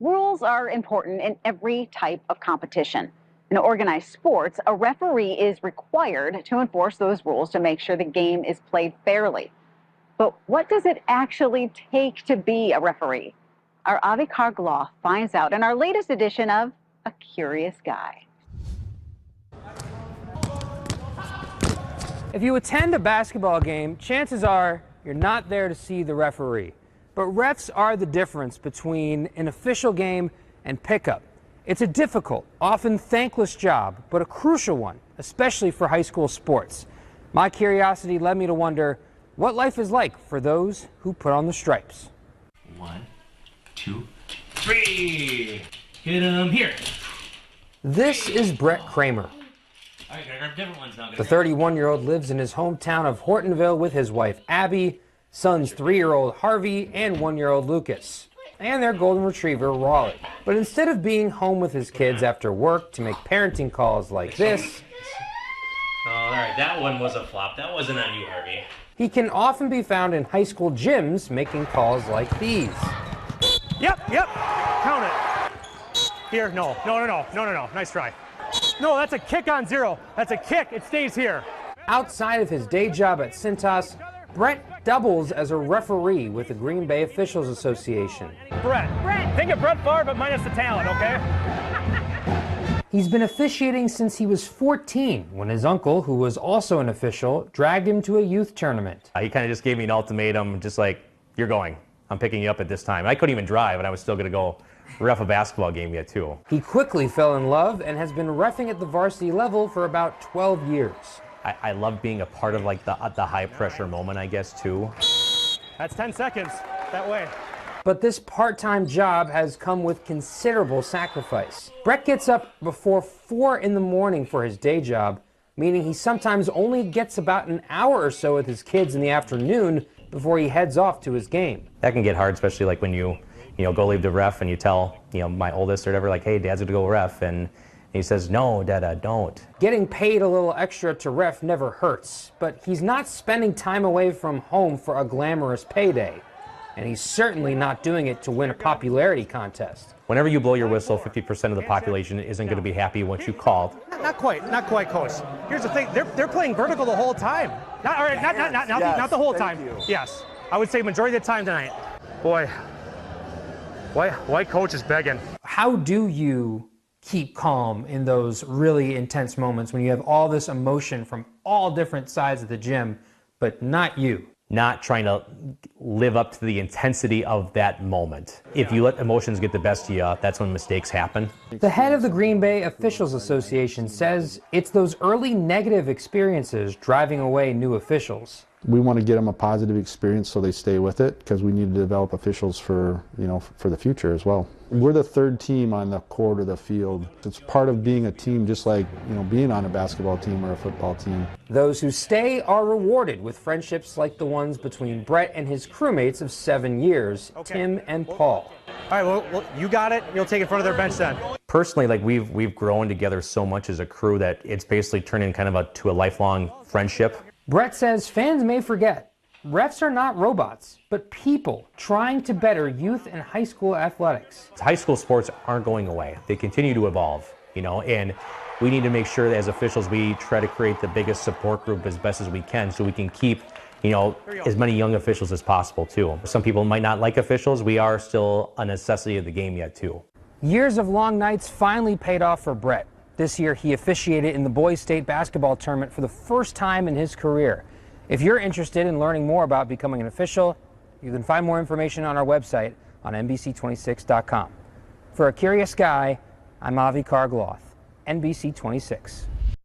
Rules are important in every type of competition. In organized sports, a referee is required to enforce those rules to make sure the game is played fairly. But what does it actually take to be a referee? Our Avi Kargloff finds out in our latest edition of A Curious Guy. If you attend a basketball game, chances are you're not there to see the referee. But refs are the difference between an official game and pickup. It's a difficult, often thankless job, but a crucial one, especially for high school sports. My curiosity led me to wonder what life is like for those who put on the stripes. 1, 2, 3. Hit him here. This is Brett Kramer. All right, gotta grab different ones now. The 31-year-old lives in his hometown of Hortonville with his wife, Abby, son's 3-year-old Harvey, and 1-year-old Lucas, and their golden retriever, Raleigh. But instead of being home with his kids after work to make parenting calls like this, Oh, all right, that one was a flop. That wasn't on you, Harvey. he can often be found in high school gyms making calls like these. Yep, count it. Here, no. Nice try. No, that's a kick on 0. That's a kick, it stays here. Outside of his day job at Cintas, Brett doubles as a referee with the Green Bay Officials Association. Brett. Think of Brett Favre, but minus the talent, okay? He's been officiating since he was 14, when his uncle, who was also an official, dragged him to a youth tournament. He kind of just gave me an ultimatum, just like, you're going. I'm picking you up at this time. I couldn't even drive, and I was still going to go ref a basketball game yet, too. He quickly fell in love and has been reffing at the varsity level for about 12 years. I love being a part of like the high-pressure moment, I guess, too. That's 10 seconds, that way. But this part-time job has come with considerable sacrifice. Brett gets up before 4 in the morning for his day job, meaning he sometimes only gets about an hour or so with his kids in the afternoon before he heads off to his game. That can get hard, especially like when you go leave the ref and you tell, my oldest or whatever, like, hey, Dad's gonna go ref, and he says, no, Dada, don't. Getting paid a little extra to ref never hurts, but he's not spending time away from home for a glamorous payday. And he's certainly not doing it to win a popularity contest. Whenever you blow your whistle, 50% of the population isn't going to be happy once you called. Not quite, Coach. Here's the thing, they're playing vertical the whole time. Not the whole time. Yes, I would say majority of the time tonight. Boy, white coach is begging. How do you keep calm in those really intense moments when you have all this emotion from all different sides of the gym, but not you? Not trying to live up to the intensity of that moment. If you let emotions get the best of you, that's when mistakes happen. The head of the Green Bay Officials Association says it's those early negative experiences driving away new officials. We want to get them a positive experience so they stay with it, because we need to develop officials for the future as well. We're the third team on the court or the field. It's part of being a team, just like being on a basketball team or a football team. Those who stay are rewarded with friendships like the ones between Brett and his crewmates of 7 years, Tim and Paul. All right, well, you got it. You'll take it in front of their bench then. Personally, like we've grown together so much as a crew that it's basically turned in kind of to a lifelong friendship. Brett says fans may forget, refs are not robots, but people trying to better youth and high school athletics. High school sports aren't going away. They continue to evolve, and we need to make sure that as officials we try to create the biggest support group as best as we can so we can keep, as many young officials as possible too. Some people might not like officials. We are still a necessity of the game yet too. Years of long nights finally paid off for Brett. This year, he officiated in the boys' state basketball tournament for the first time in his career. If you're interested in learning more about becoming an official, you can find more information on our website on NBC26.com. For A Curious Guy, I'm Avi Kargloff, NBC 26.